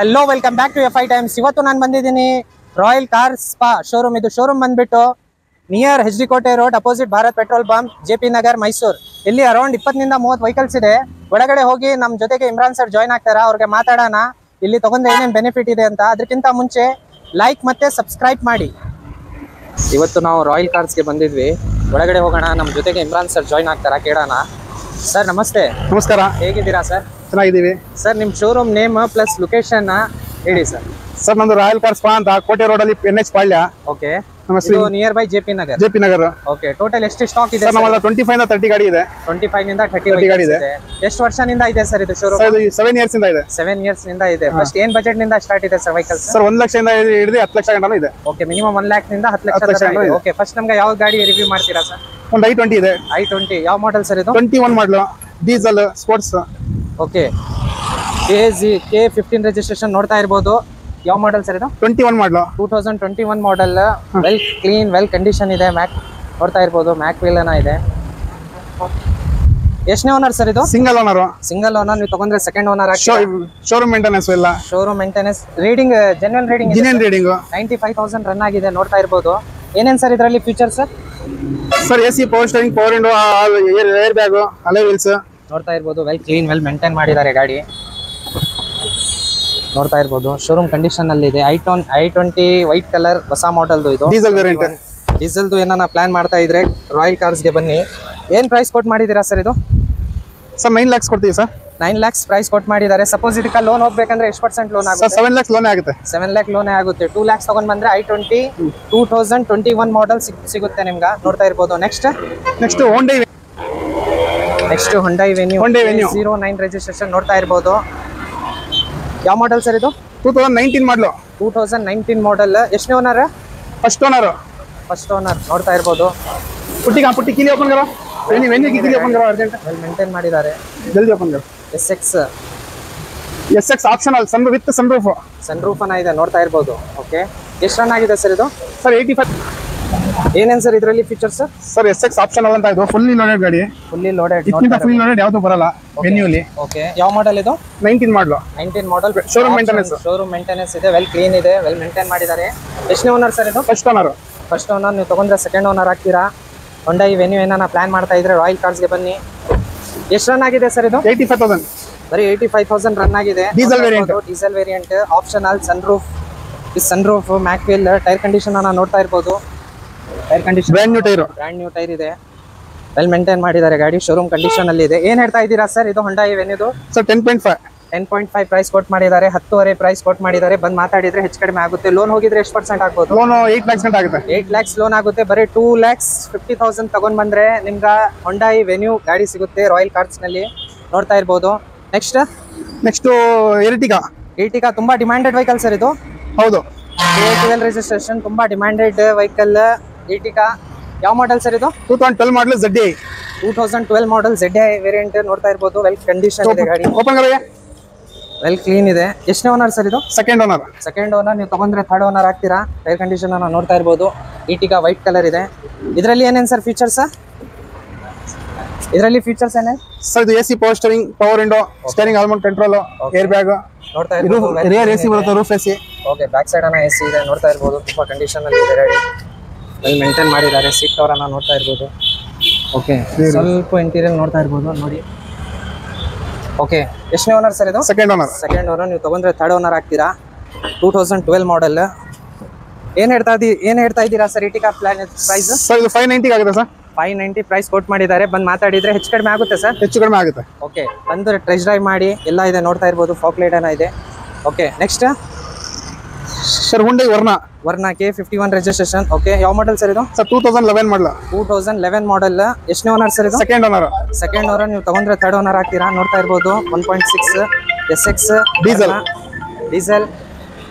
Hello welcome back to FI times. ಇವತ್ತು ನಾನು ಬಂದಿದ್ದೀನಿ ರಾಯಲ್ ಕಾರ್ ಸ್ಪಾ ಶೋರೂಮ್. ಇದು ಶೋರೂಮ್ ಬಂದ್ಬಿಟ್ಟು near HD Kote road opposite Bharat petrol bunk, JP Nagar, Mysuru. ಇಲ್ಲಿ ಅರೌಂಡ್ 20 ನಿಂದ 30 ವೆಹಿಕಲ್ಸ್ ಇದೆ. ಒಳಗಡೆ ಹೋಗಿ ನಮ್ಮ ಜೊತೆಗೆ ಇಮ್ರಾನ್ ಸರ್ ಜಾಯ್ನ್ ಆಗ್ತಾರಾ, ಅವ್ರಿಗೆ ಮಾತಾಡೋಣ ಇಲ್ಲಿ ತಗೊಂಡ್ರೆ ಏನೇನು ಬೆನಿಫಿಟ್ ಇದೆ ಅಂತ. ಅದಕ್ಕಿಂತ ಮುಂಚೆ ಲೈಕ್ ಮತ್ತೆ ಸಬ್ಸ್ಕ್ರೈಬ್ ಮಾಡಿ. ಇವತ್ತು ನಾವು ರಾಯಲ್ ಕಾರ್ಸ್ಗೆ ಬಂದಿದ್ವಿ. ಒಳಗಡೆ ಹೋಗೋಣ, ನಮ್ಮ ಜೊತೆಗೆ ಇಮ್ರಾನ್ ಸರ್ ಜಾಯ್ನ್ ಆಗ್ತಾರಾ, ಕೇಳೋಣ. ಸರ್ ನಮಸ್ತೆ. ನಮಸ್ಕಾರ. ಹೇಗಿದ್ದೀರಾ ಸರ್? ಚೆನ್ನಾಗಿದ್ದೀವಿ ಸರ್. ನಿಮ್ಮ ಶೋರೂಮ್ ನೇಮ್ ಪ್ಲಸ್ ಲೊಕೇಶನ್ ಹೇಳಿ ಸರ್. ಸರ್ ನಮ್ದು ರಾಯಲ್ ಕಾರ್ ಸ್ಪಾ ಅಂತ, ಕೋಟೆ ರೋಡ್ ಅಲ್ಲಿ NH ಪಾಳ್ಯ. ಓಕೆ. ಇದು near by JP Nagar. Okay. Total ಎಷ್ಟು ಸ್ಟಾಕ್ ಇದೆ ಸರ್? ನಮ್ಮಲ್ಲಿ 25 ಇಂದ 30 ಗಾಡಿ ಇದೆ. 25 ನಿಂದ 30 ಗಾಡಿ ಇದೆ. ಎಷ್ಟು ವರ್ಷದಿಂದ ಇದೆ ಸರ್ ಇದು ಶೋರೂಮ್? ಸರ್ ಇದು 7 ಇಯರ್ಸ್ ಇಂದ ಇದೆ. 7 ಇಯರ್ಸ್ ನಿಂದ ಇದೆ. ಫಸ್ಟ್ ಏನ್ ಬಜೆಟ್ ನಿಂದ ಸ್ಟಾರ್ಟ್ ಇದೆ ಸರ್ ವೆಹಿಕಲ್ಸ್? ಸರ್ 1 ಲಕ್ಷದಿಂದ ಹಿಡಿದು 10 ಲಕ್ಷ ಗಂಟನೂ ಇದೆ. ಓಕೆ. ಮಿನಿಮಮ್ 1 ಲ್ಯಾಕ್ ನಿಂದ 10 ಲಕ್ಷ ಇದೆ. ಓಕೆ. ಫಸ್ಟ್ ನಮಗೆ ಯಾವ ಗಾಡಿ ರಿವ್ಯೂ ಮಾಡ್ತೀರಾ ಸರ್? ಒಂದು i20 ಇದೆ. i20 ಯಾವ ಮಾಡೆಲ್ ಸರ್ ಇದು? 21 ಮಾಡಲು, diesel, sports. Okay. K15 registration ನೋಡ್ತಾ ಇರಬಹುದು. ಯಾವ ಮಾಡೆಲ್ ಸರ್ ಇದು? 21 ಮಾಡಲು, 2021 model. Well clean, well condition ಇದೆ. ಮ್ಯಾಕ್ ನೋಡ್ತಾ ಇರಬಹುದು, ಮ್ಯಾಕ್ ವೀಲ್ ಇದೆ. ಎಷ್ಟನೇ ಓನರ್ ಸರ್ ಇದು? Single owner. Single owner. ನೀವು ತಗೊಂಡ್ರೆ ಸೆಕೆಂಡ್ ಓನರ್ ಆಗಿ. ಶೋರೂಮ್ ಮೇಂಟೆನೆನ್ಸ್ ಇಲ್ಲ. Showroom maintenance. Reading genuine reading. 95,000 run ಆಗಿದೆ. ನೋಡ್ತಾ ಇರಬಹುದು. ಏನೇನ್ ಸರ್ ಇದರಲ್ಲಿ features? Sir AC, power steering, power window, air bag, alloy wheels ನೋಡ್ತಾ ಇರಬಹುದು. ವೆಲ್ ಕ್ಲೀನ್, ವೆಲ್ ಮೇಂಟೈನ್ ಮಾಡಿದ್ದಾರೆ ಗಾಡಿ. ನೋಡ್ತಾ ಇರಬಹುದು ಶೋರೂಮ್ ಕಂಡೀಷನ್ ಅಲ್ಲಿ ಇದೆ. i20 ವೈಟ್ ಕಲರ್, ಹೊಸ ಮಾಡೆಲ್ದು ಇದು. Diesel variant. ಡೀಸೆಲ್ದು ಏನಾನ ಪ್ಲಾನ್ ಮಾಡ್ತಾ ಇದ್ರೆ ರಾಯಲ್ ಕಾರ್ಸ್ಗೆ ಬನ್ನಿ. ಏನ್ ಪ್ರೈಸ್ ಕೊಟ್ಟು ಮಾಡಿದ್ದೀರಾ ಸರ್ ಇದು? ಸರ್ 9 lakhs ಕೊಡ್ತೀವಿ ಸರ್. 9 lakhs ಪ್ರೈಸ್ ಕೊಟ್ಟು ಮಾಡಿದ್ದಾರೆ. ಸಪೋಸ್ ಇದಕ್ಕೆ ಲೋನ್ ಹೋಗ್ಬೇಕಂದ್ರೆ ಎಷ್ಟು % ಲೋನ್ ಆಗುತ್ತೆ? 7 lakhs ಲೋನ್ ಆಗುತ್ತೆ. 7 lakh ಲೋನೇ ಆಗುತ್ತೆ. 2 lakhs ತಗೊಂಡ್ ಬಂದ್ರೆ i20 2021 ಮಾಡೆಲ್ ಸಿಗುತ್ತೆ ನಿಮ್ಗೆ. ನೋಡ್ತಾ ಇರಬಹುದು. ನೆಕ್ಸ್ಟ್ Hyundai Venue 09 ರಿಜಿಸ್ಟ್ರೇಷನ್ ನೋಡ್ತಾ ಇರಬಹುದು. ಯಾವ ಮಾಡೆಲ್ ಸರ್ ಇದು? 2019 ಮಾಡಲು. 2019 ಮಾಡೆಲ್. ಎಷ್ಟನೇ ಓನರ್? First owner. ನೋಡ್ತಾ ಇರಬಹುದು. पुट्टी कीली ओपन करो. वेन्यू की कीली ओपन करो अर्जेंट. ವೆಲ್ ಮೇಂಟೈನ್ ಮಾಡಿದ್ದಾರೆ. जल्दी ओपन करो. SX optional, sun with sunroof ಇದೆ. ನೋಡ್ತಾ ಇರಬಹುದು. ಓಕೆ. ಎಷ್ಟು ರನ್ ಆಗಿದೆ ಸರ್ ಇದು? ಸರ್ 85. ಏನೇನ್ ಸರ್ ಇದರಲ್ಲಿ ಫೀಚರ್ಸ್? ಸರ್ SX ಆಪ್ಷನಲ್ ಅಂತ ಇದು. ಫುಲ್ಲಿ ಲೋಡೆಡ್ ಗಾಡಿ. Fully loaded. ಇದಕ್ಕಿಂತ ಫುಲ್ಲಿ ಲೋಡೆಡ್ ಯಾವುದು ಬರಲ್ಲ ವೆನ್ಯೂಲಿ. ಓಕೆ. ಯಾವ ಮಾಡೆಲ್ ಇದು? 19 ಮಾಡಲು. 19 ಮಾಡೆಲ್. ಶೋರೂಮ್ ಮೇಂಟೆನೆನ್ಸ್ ಇದೆ. ವೆಲ್ ಕ್ಲೀನ್ ಇದೆ. ವೆಲ್ ಮೇಂಟೈನ್ ಮಾಡಿದ್ದಾರೆ. ಎಷ್ಟನೇ ಓನರ್ ಸರ್ ಇದು? First owner. ನೀವು ತಗೊಂಡ್ರೆ ಸೆಕೆಂಡ್ ಓನರ್ ಆಗ್ತೀರಾ. Hyundai Venue ಏನಾನ ಪ್ಲಾನ್ ಮಾಡ್ತಾ ಇದ್ರೆ ರಾಯಲ್ ಕಾರ್ಸ್ಗೆ ಬನ್ನಿ. ಎಷ್ಟು ರನ್ ಆಗಿದೆ ಸರ್ ಇದು? 85,000. ಬರೀ 85,000 ರನ್ ಆಗಿದೆ. Diesel variant. ಆಪ್ಷನಲ್, ಸನ್ರೂಫ್, ಮ್ಯಾಕ್ ವೀಲ್, ಟೈರ್ ಕಂಡೀಷನ್ ಅನ್ನ ನೋಡ್ತಾ ಇರಬಹುದು. Tyre condition brand new tyre ಇದೆ. ವೆಲ್ ಮೇಂಟೈನ್ ಮಾಡಿದ್ದಾರೆ ಗಾಡಿ. ಶೋರೂಮ್ ಕಂಡೀಷನ್ ಅಲ್ಲಿ ಇದೆ. ಏನ್ ಹೇಳ್ತಾ ಇದ್ದೀರಾ ಸರ್ ಇದು Hyundai Venue? ಸರ್ 10.5 ಪ್ರೈಸ್ ಕೊಟ್ ಮಾಡಿದ್ದಾರೆ. 10.5 ಪ್ರೈಸ್ ಕೊಟ್ ಮಾಡಿದ್ದಾರೆ. ಬಂದ್ ಮಾತಾಡಿದ್ರೆ ಹೆಚ್ಚು ಕಡಿಮೆ ಆಗುತ್ತೆ. ಲೋನ್ ಹೋಗಿದ್ರೆ ಎಷ್ಟು % ಆಗ್ಬೋದು? ಲೋನ್ 8 lakhs ಗಂಟ ಆಗುತ್ತೆ. 8 lakhs ಲೋನ್ ಆಗುತ್ತೆ. ಬರೀ 2,50,000 ತಗೊಂಡ್ ಬಂದ್ರೆ ನಿಮ್ಗೆ Hyundai Venue ಗಾಡಿ ಸಿಗುತ್ತೆ ರಾಯಲ್ ಕಾರ್ಸ್ ನಲ್ಲಿ. ನೋಡ್ತಾ ಇರಬಹುದು. ನೆಕ್ಸ್ಟ್ ಎರ್ಟಿಗಾ ತುಂಬಾ ಡಿಮ್ಯಾಂಡೆಡ್ ವೆಹಿಕಲ್ ಸರ್ ಇದು. ಹೌದು. K12 ರಿಜಿಸ್ಟ್ರೇಷನ್, ತುಂಬಾ ಡಿಮ್ಯಾಂಡೆಡ್ ವೆಹಿಕಲ್ ಎರ್ಟಿಗಾ. ಯಾವ ಮಾಡೆಲ್ ಸರ್ ಇದು? 2012 ಮಾಡಲ್ ZDI. 2012 model ZDI variant. ನೋಡ್ತಾ ಇರಬಹುದು. ವೆಲ್ ಕಂಡೀಷನ್ ಇದೆ ಗಾಡಿ. ಓಪನ್ ಕರೆಗೆ. ವೆಲ್ ಕ್ಲೀನ್ ಇದೆ. ಎಷ್ಟನೇ ಓನರ್ ಸರ್ ಇದು? Second owner. ನೀವು ತಗೊಂಡ್ರೆ ಥರ್ಡ್ ಓನರ್ ಆಗ್ತೀರಾ. ಟೈರ್ ಕಂಡೀಷನ್ ಅನ್ನ ನೋಡ್ತಾ ಇರಬಹುದು. ಎರ್ಟಿಗಾ ವೈಟ್ ಕಲರ್ ಇದೆ. ಇದರಲ್ಲಿ ಏನೇನು ಸರ್ ಫೀಚರ್ಸ್? ಏನೇನು ಸರ್ ಇದು AC, power steering, power window, steering almost control, air bag. ನೋಡ್ತಾ ಇರಬಹುದು. ರಿಯರ್ AC ಬರುತ್ತೆ, roof AC. Okay. Back side ಅನ್ನ AC ಇದೆ. ನೋಡ್ತಾ ಇರಬಹುದು. ತುಂಬಾ ಕಂಡೀಷನ್ ಅಲ್ಲಿ ಇದೆ ಗಾಡಿ. ವೆಲ್ ಮೇಂಟೈನ್ ಮಾಡಿದ್ದಾರೆ. ಸೀಟ್ ಕವರ್ ಅನ್ನ ನೋಡ್ತಾ ಇರಬಹುದು. ಓಕೆ. ಸ್ವಲ್ಪ ಇಂಟೀರಿಯರ್ ನೋಡ್ತಾ ಇರಬಹುದು ನೋಡಿ. ಓಕೆ. ಎಷ್ಟನೇ ಓನರ್ ಸರ್ ಇದು? Second owner. ನೀವು ತಗೊಂಡ್ರೆ ಥರ್ಡ್ ಓನರ್ ಆಗ್ತೀರಾ. 2012 ಮಾಡೆಲ್. ಏನ್ ಹೇಳ್ತಾ ಇದ್ದೀರಾ ಸರ್ ಎರ್ಟಿಗಾ ಪ್ರೈಸ್? ಸರ್ ಇದು 590 ಆಗುತ್ತೆ ಸರ್. 590 ಪ್ರೈಸ್ ಕೊಟ್ ಮಾಡಿದ್ದಾರೆ. ಬಂದ್ ಮಾತಾಡಿದ್ರೆ ಹೆಚ್ಚು ಕಡಿಮೆ ಆಗುತ್ತೆ ಸರ್. ಹೆಚ್ಚು ಕಡಿಮೆ ಆಗುತ್ತೆ. ಓಕೆ. ಬಂದು ಟೆಸ್ಟ್ ಡ್ರೈವ್ ಮಾಡಿ. ಎಲ್ಲ ಇದೆ ನೋಡ್ತಾ ಇರಬಹುದು. ಫಾಗ್ ಲೈಟ್ ಇದೆ. Okay. Next sir Hyundai Verna K51 registration. Okay. ಯಾವ ಮಾಡೆಲ್ ಸರ್ ಇದು? ಸರ್ 2011 ಮಾಡಲ್. 2011 ಮಾಡೆಲ್. ಎಷ್ಟನೇ ಓನರ್ ಸರ್ ಇದು? Second owner. ನೀವು ತಗೊಂಡ್ರೆ ಥರ್ಡ್ ಓನರ್ ಆಗ್ತೀರಾ. ನೋಡ್ತಾ ಇರಬಹುದು. 1.6 SX ಡೀಸೆಲ್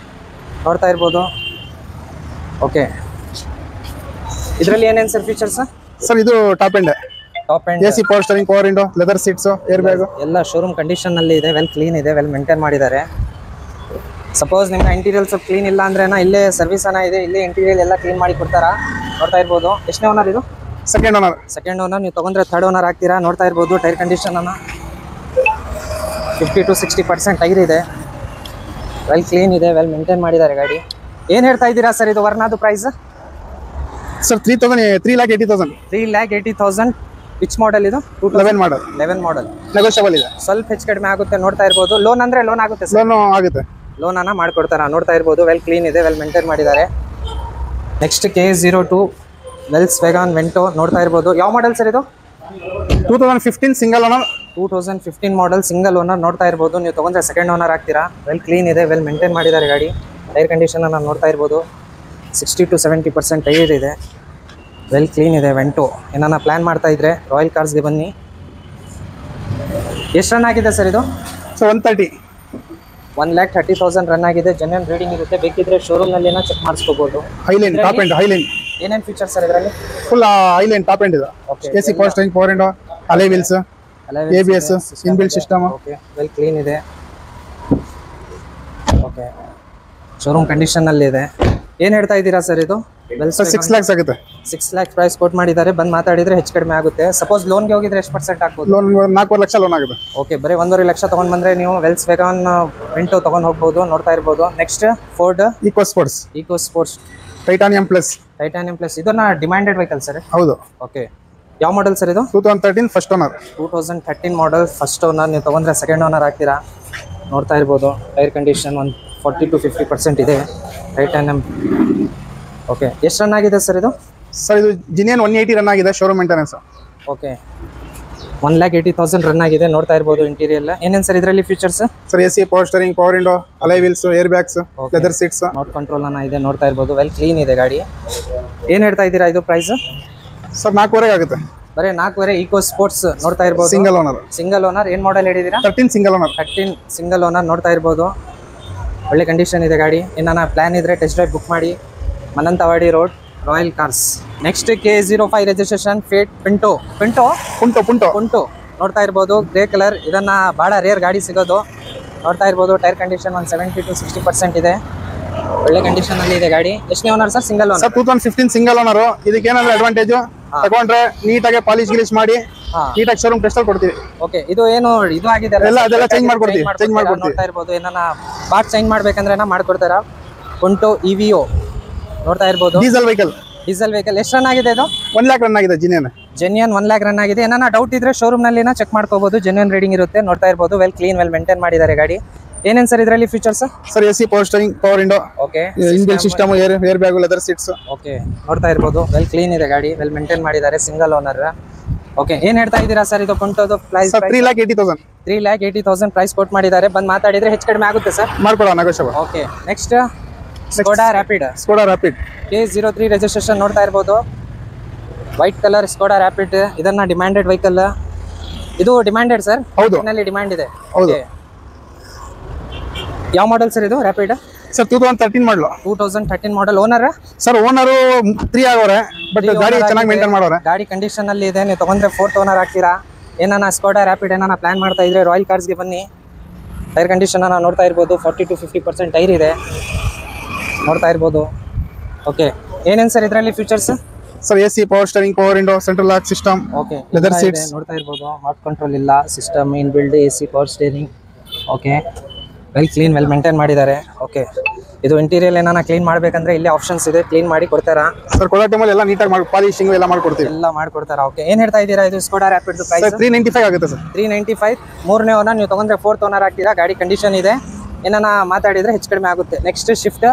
ನೋಡ್ತಾ ಇರಬಹುದು. ಓಕೆ. ಇದರಲ್ಲಿ ಏನೇನು ಸರ್ ಫೀಚರ್ಸ್? ಸರ್ ಇದು top end. AC, power steering, power window, leather seats, air bag ಎಲ್ಲ ಶೋರೂಮ್ ಕಂಡೀಷನ್ ಅಲ್ಲಿ ಇದೆ. ವೆಲ್ ಕ್ಲೀನ್ ಇದೆ. ವೆಲ್ ಮೇಂಟೈನ್ ಮಾಡಿದ್ದಾರೆ. ಸಪೋಸ್ ನಿಮ್ಗೆ ಇಂಟೀರಿಯರ್ ಸ್ವಲ್ಪ ಕ್ಲೀನ್ ಇಲ್ಲ ಅಂದ್ರೆ ಇಲ್ಲೇ ಸರ್ವಿಸ್ ಇದೆ. ಇಲ್ಲೇ ಇಂಟೀರಿಯರ್ ಎಲ್ಲ ಕ್ಲೀನ್ ಮಾಡಿ ಕೊಡ್ತಾರಾ. ನೋಡ್ತಾ ಇರಬಹುದು. ಎಷ್ಟನೇ ಓನರ್ ಇದು? Second owner. ನೀವು ತಗೊಂಡ್ರೆ ಥರ್ಡ್ ಓನರ್ ಆಗ್ತೀರಾ. ನೋಡ್ತಾ ಇರಬಹುದು. ಟೈರ್ ಕಂಡೀಷನ್ 50 to 60% ಟೈರ್ ಇದೆ. ವೆಲ್ ಕ್ಲೀನ್ ಇದೆ, ವೆಲ್ ಮೇಂಟೈನ್ ಮಾಡಿದ್ದಾರೆ ಗಾಡಿ. ಏನು ಹೇಳ್ತಾ ಇದ್ದೀರಾ ಸರ್ ಇದು ವರ್ನಾದು ಪ್ರೈಸ್? ಸರ್ 3,80,000. 3,80,000. ವಿಚ್ ಮಾಡೆಲ್ ಇದು? 11 ಮಾಡಲ್. 11 ಮಾಡೆಲ್. ನೆಗೋಷಿಯಬಲ್ ಇದೆ, ಸ್ವಲ್ಪ ಹೆಚ್ಚು ಕಡಿಮೆ ಆಗುತ್ತೆ, ನೋಡ್ತಾ ಇರ್ಬೋದು. ಲೋನ್ ಅಂದ್ರೆ ಲೋನ್ ಆಗುತ್ತೆ ಸರ್? ಲೋನ್ ಆಗುತ್ತೆ, ಲೋನ್ ಅನ್ನ ಮಾಡ್ಕೊಡ್ತಾರ, ನೋಡ್ತಾ ಇರ್ಬೋದು. ವೆಲ್ ಕ್ಲೀನ್ ಇದೆ, ವೆಲ್ ಮೇಂಟೈನ್ ಮಾಡಿದ್ದಾರೆ. ನೆಕ್ಸ್ಟ್ KA02 ವೆಲ್ಸ್ ವೆಗಾನ್ ವೆಂಟೋ ನೋಡ್ತಾ ಇರ್ಬೋದು. ಯಾವ ಮಾಡೆಲ್ ಸರ್ ಇದು? 2015 single owner. 2015 model single owner ನೋಡ್ತಾ ಇರ್ಬೋದು. ನೀವು ತಗೊಂಡ್ರೆ ಸೆಕೆಂಡ್ ಓನರ್ ಆಗ್ತೀರಾ. ವೆಲ್ ಕ್ಲೀನ್ ಇದೆ, ವೆಲ್ ಮೇಂಟೈನ್ ಮಾಡಿದ್ದಾರೆ ಗಾಡಿ. ಟೈರ್ ಕಂಡೀಷನ್ ಅನ್ನ ನೋಡ್ತಾ ಇರ್ಬೋದು. 60 to 70% ಟೈರ್ ಇದೆ, ವೆಲ್ ಕ್ಲೀನ್ ಇದೆ. ವೆಂಟೋ ಏನಾನ ಪ್ಲಾನ್ ಮಾಡ್ತಾ ಇದ್ರೆ ರಾಯಲ್ ಕಾರ್ಸ್ಗೆ ಬನ್ನಿ. ಎಷ್ಟು ರನ್ ಆಗಿದೆ ಸರ್ ಇದು? ಸೊ 130. 1,30,000 ರನ್ ಆಗಿದೆ. ಜೆನ್ಯೂನ್ ರೀಡಿಂಗ್ ಇರುತ್ತೆ, ಬೇಕಿದ್ರೆ ಶೋರೂಮ್ನಲ್ಲಿ ಚೆಕ್ ಮಾಡಿಸ್ಕೋಬಹುದು. Highline top end. ಹೈಲೈನ್ ಏನೇನು ಫೀಚರ್ಸ್ ಸರ್ ಇದರಲ್ಲಿ? ಫುಲ್ ಹೈಲೈನ್ ಟಾಪ್ ಎಂಡ್ ಇದೆ. AC power steering, power window, alloy wheels, ABS, inbuilt system. Okay, well clean ಇದೆ. ಓಕೆ, ಶೋರೂಮ್ ಕಂಡೀಷನ್ ಅಲ್ಲಿ ಇದೆ. ಏನು ಹೇಳ್ತಾ ಇದ್ದೀರಾ ಸರ್ ಇದು? ವೆಲ್ 6 lakhs ಆಗುತ್ತೆ. 6 lakhs ಪ್ರೈಸ್ ಕೋಟ್ ಮಾಡಿದ್ದಾರೆ. ಬಂದು ಮಾತಾಡಿದ್ರೆ ಹೆಚ್ಚು ಕಡಿಮೆ ಆಗುತ್ತೆ. ಸಪೋಸ್ ಲೋನ್ಗೆ ಹೋಗಿದ್ರೆ ಎಷ್ಟು ಪರ್ಸೆಂಟ್ ಆಗ್ಬೋದು? ಲೋನ್ 4 ಲಕ್ಷ ಲೋನ್ ಆಗುತ್ತೆ. ಓಕೆ, ಬರೀ 1.5 ಲಕ್ಷ ತೊಗೊಂಡು ಬಂದರೆ ನೀವು ವೆಲ್ಸ್ ವೆಗಾನ್ ವೆಂಟೋ ತೊಗೊಂಡು ಹೋಗ್ಬೋದು, ನೋಡ್ತಾ ಇರ್ಬೋದು. Next Ford Eco Sports. Eco Sports Titanium plus. ಇದನ್ನ ಡಿಮ್ಯಾಂಡೆಡ್ ವೆಹಿಕಲ್ ಸರ್? ಹೌದು. ಓಕೆ, ಯಾವ ಮಾಡೆಲ್ ಸರ್ ಇದು? 2013 first owner. 2013 model first owner. ನೀವು ತೊಗೊಂಡ್ರೆ ಸೆಕೆಂಡ್ ಓನರ್ ಆಗ್ತೀರಾ, ನೋಡ್ತಾ ಇರ್ಬೋದು. ಟೈರ್ ಕಂಡೀಷನ್ 40 to 50% ಇದೆ. ಟೈಟಾನಿಯಂ. ಓಕೆ, ಎಷ್ಟು ರನ್ ಆಗಿದೆ ಸರ್ ಇದು? ಸರ್ ಇದು ಜಿನಿಯನ್ 180 ರನ್ ಆಗಿದೆ, ಶೋರೂಮ್ ಮೇಂಟೆನೆನ್ಸ್. ಓಕೆ, 1,80,000 ರನ್ ಆಗಿದೆ, ನೋಡ್ತಾ ಇರ್ಬೋದು. ಇಂಟೀರಿಯರ್ ಏನೇನು ಸರ್ ಇದರಲ್ಲಿ features? Sir AC power steering, power window, alloy wheels, air bags, leather seats, note control ಅನ್ನ ಇದೆ, ನೋಡ್ತಾ ಇರ್ಬೋದು. ವೆಲ್ ಕ್ಲೀನ್ ಇದೆ ಗಾಡಿ. ಏನು ಹೇಳ್ತಾ ಇದ್ದೀರಾ ಇದು ಪ್ರೈಸ್? ಸರ್ 4.5 ಆಗುತ್ತೆ. ಬರೀ 4.5. ಈಕೋ ಸ್ಪೋರ್ಟ್ಸ್ ನೋಡ್ತಾ ಇರ್ಬೋದು. Single owner. Single owner. ಏನು ಮಾಡೆಲ್ ಹೇಳಿದ್ದೀರಾ? 13 ಸಿಂಗಲ್ ಓನರ್. 13 ಸಿಂಗಲ್ ಓನರ್ ನೋಡ್ತಾ ಇರ್ಬೋದು. ಒಳ್ಳೆ ಕಂಡೀಷನ್ ಇದೆ ಗಾಡಿ. ಏನಾನ ಪ್ಲಾನ್ ಇದ್ರೆ ಟೆಸ್ಟ್ ಡ್ರೈವ್ ಬುಕ್ ಮಾಡಿ. Mananthavady road, royal cars. Next KA05 registration Fiat Punto. Punto ನೋಡ್ತಾ ಇರ್ಬೋದು. Grey colour. ಇದನ್ನ ಭಾಳ ರೇರ್ ಗಾಡಿ ಸಿಗೋದು, ನೋಡ್ತಾ ಇರ್ಬೋದು. ಟೈರ್ ಕಂಡೀಷನ್ 70 to 60% ಇದೆ, ಒಳ್ಳೆ ಕಂಡೀಷನ್ ಅಲ್ಲಿ ಇದೆ ಗಾಡಿ. ಎಷ್ಟನೇ owner sir? Single owner. Sir 2015 single owner. ಇದಕ್ಕೆ ಏನಂದ್ರೆ ಅಡ್ವಾಂಟೇಜ್, ತಗೊಂಡ್ರೆ ನೀಟಾಗಿ ಪಾಲಿಶ್ ಗಿಲಿಶ್ ಮಾಡಿ ನೀಟಾಗಿ ಶೋರೂಮ್ ಟೆಸ್ಟ್ ಅಲ್ಲಿ ಕೊಡ್ತೀವಿ. ಓಕೆ, ಇದು ಏನು ಇದು ಆಗಿದೆ ಅದೆಲ್ಲ ಚೇಂಜ್ ಮಾಡ್ಕೊಡ್ತೀವಿ. ನೋಡ್ತಾ ಇರ್ಬೋದು. ಏನಾನ ಪಾರ್ಟ್ ಚೇಂಜ್ ಮಾಡ್ಬೇಕಂದ್ರೆ ಮಾಡ್ಕೊಡ್ತಾರ. ಪುಂಟೋ EVO ನೋಡ್ತಾ ಇರ್ಬೋದು. Diesel vehicle. ಎಷ್ಟು ರನ್ ಆಗಿದೆ ಇದು? 1 lakh ರನ್ ಆಗಿದೆ. ಜೆನ್ಯೂನ್ 1 lakh ರನ್ ಆಗಿದೆ. ಏನಾನ ಡೌಟ್ ಇದ್ರೆ ಶೋರೂಮ್ ನಲ್ಲಿ ಚೆಕ್ ಮಾಡ್ಕೋಬಹುದು. ಜೆನ್ಯೂನ್ ರೀಡಿಂಗ್ ಇರುತ್ತೆ, ನೋಡ್ತಾ ಇರ್ಬೋದು. ವೆಲ್ ಕ್ಲೀನ್, ವೆಲ್ ಮೇಂಟೈನ್ ಮಾಡಿದ್ದಾರೆ ಗಾಡಿ. ಏನೇನು ಸರ್ ಇದರಲ್ಲಿ features? Sir AC power steering, power window, okay, inbuilt system, air bag, leather seats. Okay, ನೋಡ್ತಾ ಇರ್ಬೋದು. ವೆಲ್ ಕ್ಲೀನ್ ಇದೆ ಗಾಡಿ, ವೆಲ್ ಮೇಂಟೈನ್ ಮಾಡಿದ್ದಾರೆ. Single owner. ಓಕೆ, ಏನ್ ಹೇಳ್ತಾ ಇದ್ದೀರಾ ಸರ್ ಇದು ಪುಂಟೋದು ಪ್ರೈಸ್? 3,80,000. 3,80,000 ಪ್ರೈಸ್ ಕೋಟ್ ಮಾಡಿದ್ದಾರೆ. ಬಂದು ಮಾತಾಡಿದ್ರೆ ಹೆಚ್ಚು ಕಡಿಮೆ ಆಗುತ್ತೆ ಸರ್? ಮಾಡ್ಕೊಡೋಣ, negotiable. Okay, next Skoda Rapid. KA03 registration ನೋಡ್ತಾ ಇರ್ಬೋದು. White colour Skoda Rapid. ಇದನ್ನ ಡಿಮ್ಯಾಂಡೆಡ್ ವೆಹಿಕಲ್. ಇದು ಡಿಮ್ಯಾಂಡೆಡ್ ಸರ್? ಹೌದು, ಡಿಮ್ಯಾಂಡ್ ಇದೆ. ಹೌದು. ಯಾವ ಮಾಡೆಲ್ ಸರ್ ಇದು? Rapid sir 2013 model. 2013 model. Owner sir owner 3 ಆಗವ್ರೆ, ಬಟ್ ಗಾಡಿ ಚೆನ್ನಾಗಿ ಮೇಂಟೈನ್ ಮಾಡೋರೆ. ಗಾಡಿ ಕಂಡೀಷನ್ ಅಲ್ಲಿ ಇದೆ. ನೀವು ತಗೊಂಡ್ರೆ 4th ಓನರ್ ಆಗ್ತೀರಾ. ಏನಾನ ಸ್ಕೋಡಾ ರ್ಯಾಪಿಡ್ ಏನಾನ ಪ್ಲಾನ್ ಮಾಡ್ತಾ ಇದ್ರೆ ರಾಯಲ್ ಕಾರ್ಸ್ಗೆ ಬನ್ನಿ. ಟೈರ್ ಕಂಡೀಷನ್ ಅನ್ನ ನೋಡ್ತಾ ಇರ್ಬೋದು. 40 to 50% ಟೈರ್ ಇದೆ, ನೋಡ್ತಾ ಇರ್ಬೋದು. ಓಕೆ, ಏನೇನು ಸರ್ ಇದರಲ್ಲಿ features? Sir AC power steering, power window, central lock system, okay, leather seats ನೋಡ್ತಾ ಇರ್ಬೋದು. ಹಾಟ್ ಕಂಟ್ರೋಲ್ ಇಲ್ಲ, system in build, AC power steering. Okay, well clean, well maintain ಮಾಡಿದ್ದಾರೆ. ಓಕೆ, ಇದು ಇಂಟೀರಿಯರ್ ಏನಾನ ಕ್ಲೀನ್ ಮಾಡ್ಬೇಕಂದ್ರೆ ಇಲ್ಲಿ ಆಪ್ಷನ್ಸ್ ಇದೆ, ಕ್ಲೀನ್ ಮಾಡಿ ಕೊಡ್ತಾರಾ ಸರ್? ಕೊಡೋ ಟೈಮಲ್ಲಿ ಎಲ್ಲ ನೀಟಾಗಿ ಮಾಡಿ ಪಾಲಿಶಿಂಗ್ ಎಲ್ಲ ಮಾಡ್ಕೊಡ್ತೀವಿ. ಎಲ್ಲ ಮಾಡ್ಕೊಡ್ತಾರಾ? ಓಕೆ, ಏನ್ ಹೇಳ್ತಾ ಇದ್ದೀರಾ ಇದು ಸ್ಕೋಡಾ ರ್ಯಾಪಿಡ್ ಪ್ರೈಸ್? 395 ಆಗುತ್ತೆ ಸರ್. 395. 3ನೇ ಓನರ್. ನೀವು ತಗೊಂಡ್ರೆ 4th ಓನರ್ ಆಗ್ತೀರಾ. ಗಾಡಿ ಕಂಡೀಷನ್ ಇದೆ, ಏನಾನ ಮಾತಾಡಿದ್ರೆ ಹೆಚ್ಚು ಕಡಿಮೆ ಆಗುತ್ತೆ. ನೆಕ್ಸ್ಟ್ ಶಿಫ್ಟ್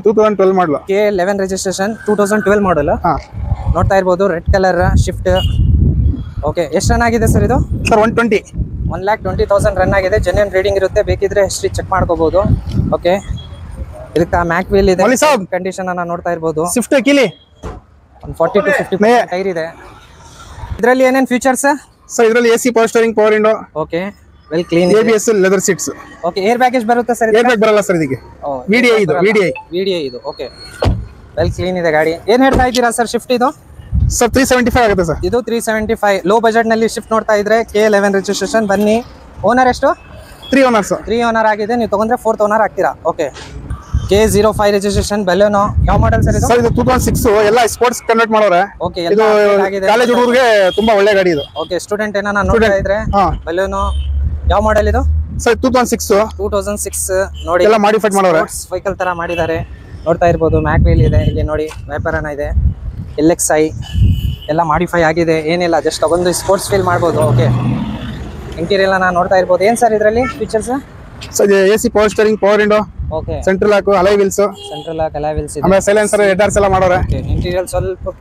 2012 ಮಾಡಲು. KA11 ರಿಜಿಸ್ಟ್ರೇಷನ್ 2012 ಮಾಡಲ್. ನೋಡ್ತಾ ಇರ್ಬೋದು. Red colour shift. ಓಕೆ, ಎಷ್ಟು ರನ್ ಆಗಿದೆ ಸರ್ ಇದು? ಸರ್ 120. 1,20,000 ರನ್ ಆಗಿದೆ. ಜೆನ್ಯೂನ್ ರೀಡಿಂಗ್ ಇರುತ್ತೆ, ಬೇಕಿದ್ರೆ ಹಿಸ್ಟ್ರಿ ಚೆಕ್ ಮಾಡ್ಕೋಬಹುದು. ಓಕೆ, ಇದಕ್ಕೆ ಮ್ಯಾಕ್ ವೀಲ್ ಇದೆ, ಕಂಡೀಷನ್ ಅನ್ನ ನೋಡ್ತಾ ಇರ್ಬೋದು. ಸ್ವಿಫ್ಟ್ ಕಿಲಿ 40 to 50% ಟೈರ್ ಇದೆ. ಇದರಲ್ಲಿ ಏನೇನು ಫೀಚರ್ಸ್ ಸರ್? ಇದರಲ್ಲಿ AC power steering, power window, okay, well clean, ABS, leather seats. Okay, air baggage ಬರುತ್ತೆ ಸರ್? ಏರ್ ಬ್ಯಾಗ್ ಬರಲ್ಲ ಸರ್ ಇದಕ್ಕೆ. VDI ಇದು. ಓಕೆ, ವೆಲ್ ಕ್ಲೀನ್ ಇದೆ ಗಾಡಿ. ಏನ್ ಹೇಳ್ತಾ ಇದ್ದೀರಾ ಸರ್ ಶಿಫ್ಟ್ ಇದು? ಸರ್ 375 ಆಗುತ್ತೆ ಸರ್. ಇದು 375. ಲೋ ಬಜೆಟ್ ನಲ್ಲಿ ಶಿಫ್ಟ್ ನೋಡ್ತಾ ಇದ್ರೆ KA11 ರಿಜಿಸ್ಟ್ರೇಷನ್. ಬನ್ನಿ. ಓನರ್ ಎಷ್ಟು? 3 ಓನರ್ಸ್. 3 ಓನರ್ ಆಗಿದೆ. ನೀವು ತಗೊಂಡ್ರೆ 4th ಓನರ್ ಆಗ್ತೀರಾ. Okay, KA05 registration ಬೆಲೆನೋ. ಯಾವ ಮಾಡೆಲ್ ಸರ್ ಇದು? ಸರ್ ಇದು 2006. ಎಲ್ಲ ಸ್ಪೋರ್ಟ್ಸ್ ಕನ್ವರ್ಟ್ ಮಾಡೋರೆ. ಓಕೆ, ಇದು ಕಾಲೇಜ್ ಹುಡುಗರಿಗೆ ತುಂಬಾ ಒಳ್ಳೆ ಗಾಡಿ ಇದು. ಓಕೆ, ಸ್ಟೂಡೆಂಟ್ ಏನಾನ ನೋಡ್ತಾ ಇದ್ರೆ ಬೆಲೆನೋ. ಯಾವ ಮಾಡೆಲ್ ಇದು? ಸರ್ 2006 2006 ನೋಡಿ, ಎಲ್ಲ ಮಾಡಿಫೈಡ್ ಮಾಡೋರೆ. ವೆಹಿಕಲ್ ತರ ಮಾಡಿದ್ದಾರೆ, ನೋಡ್ತಾ ಇರ್ಬೋದು. ಮ್ಯಾಕ್ ವೀಲ್ ಇದೆ ಇಲ್ಲಿ ನೋಡಿ, ವ್ಯಾಪಾರನ ಇದೆ, LXi ಎಲ್ಲ ಮಾಡಿಫೈ ಆಗಿದೆ, ಏನಿಲ್ಲ ಜಸ್ಟ್ ತಗೊಂಡು ಸ್ಪೋರ್ಟ್ಸ್ ಫೀಲ್ ಮಾಡ್ಬೋದು. ಓಕೆ, ಇಂಟೀರಿಯರ್ ಎಲ್ಲ ನೋಡ್ತಾ ಇರ್ಬೋದು. ಏನು ಸರ್ ಇದರಲ್ಲಿ features? Sir AC power steering, power window, okay, central lock, ಅಲೈ wheels, central lock, alloy wheels ಇದೆ. ಆಮೇಲೆ ಸೈಲೆನ್ಸರ್, ಹೆಡ್ಲೈಟ್ಸ್ ಎಲ್ಲ ಮಾಡೋರೆ. ಇಂಟೀರಿಯರ್ ಸ್ವಲ್ಪ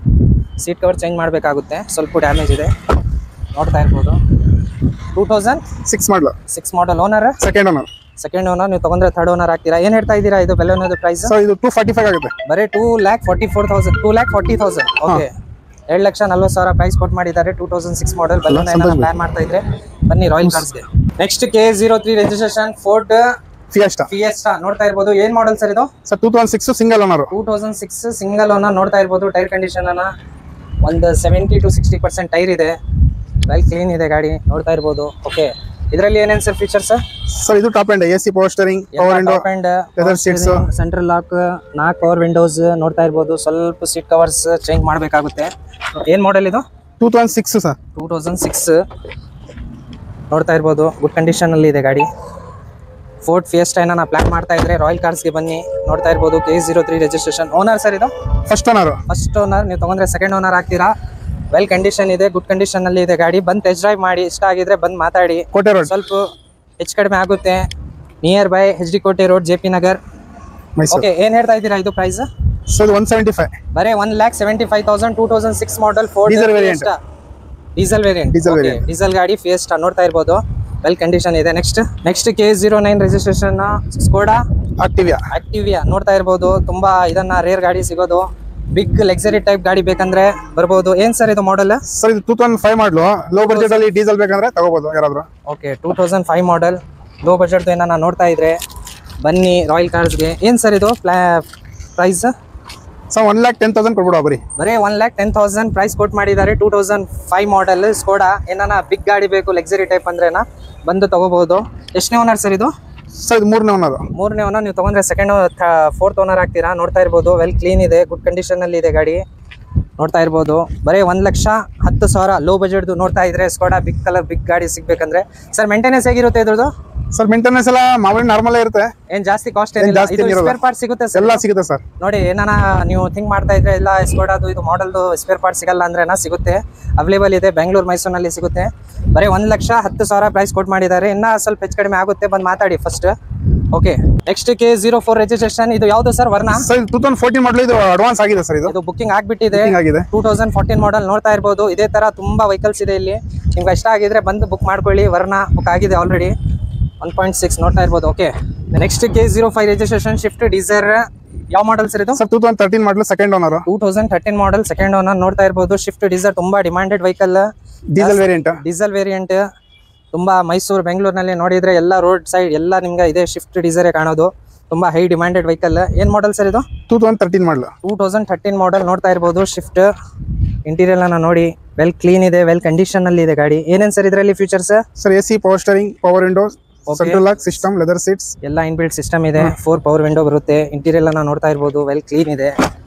ಸೀಟ್ ಕವರ್ ಚೇಂಜ್ ಮಾಡಬೇಕಾಗುತ್ತೆ, ಸ್ವಲ್ಪ ಡ್ಯಾಮೇಜ್ ಇದೆ, ನೋಡ್ತಾ ಇರ್ಬೋದು. 2006 model, 6 model. Owner second owner. Second owner, ನೀವು ತಗೊಂಡ್ರೆ ಥರ್ಡ್ ಓನರ್ ಆಗ್ತೀರಾ. ಏನು ಹೇಳ್ತಾ ಇದ್ದೀರಾ ಇದು ಬೆಲೆನೋದು ಪ್ರೈಸ್? ಸೊ ಇದು 245 ಆಗುತ್ತೆ. ಬರೀ 2,44,000, 2,40,000. ಓಕೆ, 7,40,000 ಪ್ರೈಸ್ ಕೊಟ್ಟು ಮಾಡಿದ್ದಾರೆ. 2006 ಮಾಡಲ್ ಬೆಲೆನ ಪ್ಲಾನ್ ಮಾಡ್ತಾ ಇದ್ರೆ ಬನ್ನಿ ರಾಯಲ್ ಕಾರ್ಸ್ಗೆ. Next K03 registration Ford Fiesta ನೋಡ್ತಾ ಇರ್ಬೋದು. ಏನ್ ಮಾಡಲ್ ಸರ್ ಇದು? Sir 2006 single owner. 2006 single owner ನೋಡ್ತಾ ಇರ್ಬೋದು. ಟೈರ್ ಕಂಡೀಷನ್ ಅನ್ನ ಒಂದು 70 to 60% ಟೈರ್ ಇದೆ, ವೆಲ್ ಕ್ಲೀನ್ ಇದೆ ಗಾಡಿ, ನೋಡ್ತಾ ಇರ್ಬೋದು. ಓಕೆ, ಇದರಲ್ಲಿ ಏನೇನು ಸರ್ ಫೀಚರ್ಸ್? ಸರ್ ಇದು top end, AC power steering, power window, leather seats, central lock, 4 power windows ನೋಡ್ತಾ ಇರ್ಬೋದು. ಸ್ವಲ್ಪ ಸೀಟ್ ಕವರ್ಸ್ ಚೇಂಜ್ ಮಾಡಬೇಕಾಗುತ್ತೆ. ಏನ್ ಮಾಡೆಲ್ ಇದು? 2006 ಸರ್. 2006 ನೋಡ್ತಾ ಇರ್ಬೋದು. ಗುಡ್ ಕಂಡೀಷನ್ ಅಲ್ಲಿ ಇದೆ ಗಾಡಿ. ಫೋರ್ಡ್ ಫಿಯೆಸ್ಟಾ ನಾ ಪ್ಲಾನ್ ಮಾಡ್ತಾ ಇದ್ರೆ ರಾಯಲ್ ಕಾರ್ಸ್ಗೆ ಬನ್ನಿ, ನೋಡ್ತಾ ಇರ್ಬೋದು. K03 registration. ಓನರ್ ಸರ್ ಇದು? First owner. ಫಸ್ಟ್ ಓನರ್, ನೀವು ತಗೊಂಡ್ರೆ ಸೆಕೆಂಡ್ ಓನರ್ ಆಗ್ತೀರಾ. ವೆಲ್ ಕಂಡೀಷನ್ ಇದೆ, ಗುಡ್ ಕಂಡೀಷನ್ ಅಲ್ಲಿ ಇದೆ ಗಾಡಿ. ಬಂದು ಟೆಸ್ಟ್ ಡ್ರೈವ್ ಮಾಡಿ, ಇಷ್ಟ ಆಗಿದ್ರೆ ಬಂದು ಮಾತಾಡಿ. ಕೋಟೆ ರೋಡ್ ಸ್ವಲ್ಪ ಹೆಚ್ಚು ಕಡಿಮೆ ಆಗುತ್ತೆ. Near by HD Kote road, JP Nagar, Mysuru. Okay, ಏನ್ ಹೇಳ್ತಾ ಇದ್ದೀರಾ ಇದು ಪ್ರೈಸ್? ಸರ್ 175. ಬರೀ 1,75,000. 2006 ಮಾಡಲ್ ಫೋರ್ಡ್ ಡೀಸೆಲ್ ವೇರಿಯಂಟ್. ಡೀಸೆಲ್ ಗಾಡಿ ಫಿಯೆಸ್ಟಾ ನೋಡ್ತಾ ಇರ್ಬೋದು. ವೆಲ್ ಕಂಡೀಷನ್ ಇದೆ. ನೆಕ್ಸ್ಟ್ K09 ರಿಜಿಸ್ಟ್ರೇಷನ್ ಸ್ಕೋಡಾ ಆಕ್ಟಿವಿಯಾ ನೋಡ್ತಾ ಇರ್ಬೋದು. ತುಂಬಾ ಇದನ್ನ ರೇರ್ ಗಾಡಿ ಸಿಗೋದು. ಬಿಗ್ ಲಕ್ಸರಿ ಟೈಪ್ ಗಾಡಿ ಬೇಕಂದ್ರೆ ಬರ್ಬೋದು. ಏನ್ ಸರ್ ಇದು ಮಾಡೆಲ್? ಸರ್ ಇದು 2005 ಮಾಡಲು, ಲೋ ಬಜೆಟ್ ಅಲ್ಲಿ ಡೀಸೆಲ್ ಬೇಕಂದ್ರೆ ತಗೋಬಹುದು ಯಾರಾದ್ರೂ. ಓಕೆ, 2005 ಮಾಡೆಲ್, ಲೋ ಬಜೆಟ್ ಏನಾನ ನೋಡ್ತಾ ಇದ್ರೆ ಬನ್ನಿ ರಾಯಲ್ ಕಾರ್ಸ್ಗೆ. ಏನ್ ಸರ್ ಇದು ಪ್ರೈಸ್? ಸರ್ 1,10,000 ಕೊಡ್ಬಿಡುವ ಬರೀ 1,10,000 ಪ್ರೈಸ್ ಕೊಟ್ಟು ಮಾಡಿದ್ದಾರೆ. 2005 ಮಾಡೆಲ್ ಸ್ಕೋಡಾ. ಏನಾನ ಬಿಗ್ ಗಾಡಿ ಬೇಕು ಲಕ್ಸರಿ ಟೈಪ್ ಅಂದ್ರೇನ ಬಂದು ತಗೋಬಹುದು. ಎಷ್ಟನೇ ಓನರ್ ಸರ್ ಇದು? ಸರ್ ಇದು ಮೂರನೇ ಓನರ್. ನೀವು ತಗೊಂಡ್ರೆ ಫೋರ್ತ್ ಓನರ್ ಆಗ್ತೀರಾ. ನೋಡ್ತಾ ಇರ್ಬೋದು. ವೆಲ್ ಕ್ಲೀನ್ ಇದೆ, ಗುಡ್ ಕಂಡೀಷನ್ ಅಲ್ಲಿ ಇದೆ ಗಾಡಿ, ನೋಡ್ತಾ ಇರ್ಬೋದು. ಬರೀ 1,10,000 ಲೋ ಬಜೆಟ್ ನೋಡ್ತಾ ಇದ್ರೆ ಸ್ಕೋಡಾ ಬಿಗ್ ಕಲರ್ ಬಿಗ್ ಗಾಡಿ ಸಿಗ್ಬೇಕಂದ್ರೆ. ಸರ್ ಮೇಂಟೆನೆನ್ಸ್ ಹೇಗಿರುತ್ತೆ ಇದ್ರದ್ದು? ಸರ್ ಮೇಂಟೆನೆನ್ಸ್ ಎಲ್ಲ ಮಾಮೂಲಿ ನಾರ್ಮಲ್ ಇರುತ್ತೆ, ಏನ್ ಜಾಸ್ತಿ ಕಾಸ್ಟ್ ಏನಿಲ್ಲ. ಸ್ಪೇರ್ ಪಾರ್ಟ್ ಸಿಗುತ್ತೆ ಸರ್? ಎಲ್ಲ ಸಿಗುತ್ತೆ ಸರ್. ನೋಡಿ, ಏನಾನ ನೀವು ಥಿಂಕ್ ಮಾಡ್ತಾ ಇದ್ರೆ ಇಲ್ಲ ಸ್ಕೋಡಾದು ಇದು ಮಾಡೆಲ್ದು ಸ್ಪೇರ್ ಪಾರ್ಟ್ ಸಿಗಲ್ಲ ಅಂದ್ರೆ ಸಿಗುತ್ತೆ, ಅವೈಲೇಬಲ್ ಇದೆ. ಬೆಂಗಳೂರು ಮೈಸೂರಿನಲ್ಲಿ ಸಿಗುತ್ತೆ. ಬರೀ 1,10,000 ಪ್ರೈಸ್ ಕೊಟ್ಟು ಮಾಡಿದ್ದಾರೆ. ಇನ್ನ ಸ್ವಲ್ಪ ಹೆಚ್ಚು ಕಡಿಮೆ ಆಗುತ್ತೆ, ಬಂದು ಮಾತಾಡಿ first. Okay, next K04 registration. ಇದು ಯಾವ್ದು ಸರ್? ವರ್ಣ. ಸರ್ 2014 ಮಾಡಲ್, ಇದು ಅಡ್ವಾನ್ಸ್ ಆಗಿದೆ ಸರ್. ಇದು ಬುಕಿಂಗ್ ಆಗ್ಬಿಟ್ಟಿದೆ. 2014 ಮಾಡೆಲ್ ನೋಡ್ತಾ ಇರ್ಬೋದು. ಇದೇ ತರ ತುಂಬಾ ವೆಹಿಕಲ್ಸ್ ಇದೆ ಇಲ್ಲಿ. ನಿಮ್ಗೆ ಇಷ್ಟ ಆಗಿದ್ರೆ ಬಂದು ಬುಕ್ ಮಾಡ್ಕೊಳ್ಳಿ. ವರ್ಣ ಬುಕ್ ಆಗಿದೆ ಆಲ್ರೆಡಿ. 1.6 ನೋಡ್ತಾ ಇರ್ಬೋದು. Okay, next K05 registration Swift Dzire. ಯಾವ ಮಾಡೆಲ್ ಸರ್ ಇದು? Sir 2013 model, second owner. 2013 model, second owner ನೋಡ್ತಾ ಇರ್ಬೋದು. ಸ್ವಿಫ್ಟ್ ಡಿಸೈರ್ ತುಂಬಾ ಡಿಮಾಂಡೆಡ್ ವೆಹಿಕಲ್. ಡೀಸೆಲ್ ವೇರಿಯಂಟ್ ತುಂಬಾ ಮೈಸೂರು ಬೆಂಗಳೂರಿನಲ್ಲಿ ನೋಡಿದ್ರೆ ಎಲ್ಲ ರೋಡ್ ಸೈಡ್ ಎಲ್ಲ ನಿಮ್ಗೆ ಇದೆ ಸ್ವಿಫ್ಟ್ ಡಿಸೈರ್ ಕಾಣೋದು. ತುಂಬಾ ಹೈ ಡಿಮಾಂಡೆಡ್ ವೆಹಿಕಲ್. ಏನ್ ಮಾಡೆಲ್ ಸರ್ ಇದು? 2013 ಮಾಡಲ್. 2013 ಮಾಡೆಲ್ ನೋಡ್ತಾ ಇರ್ಬೋದು. ಶಿಫ್ಟ್ ಇಂಟೀರಿಯರ್ ಅನ್ನ ನೋಡಿ, ವೆಲ್ ಕ್ಲೀನ್ ಇದೆ, ವೆಲ್ ಕಂಡೀಷನ್ ಅಲ್ಲಿ ಇದೆ ಗಾಡಿ. ಏನೇನ್ ಸರ್ ಇದರಲ್ಲಿ features? Sir AC power steering, power window, central lock system, leather seats ಎಲ್ಲ ಇನ್ಬಿಲ್ಟ್ ಸಿಸ್ಟಮ್ ಇದೆ. 4 ಪವರ್ ವಿಂಡೋ ಬರುತ್ತೆ. ಇಂಟೀರಿಯರ್ ಅನ್ನ ನೋಡ್ತಾ ಇರ್ಬೋದು. ವೆಲ್ ಕ್ಲೀನ್ ಇದೆ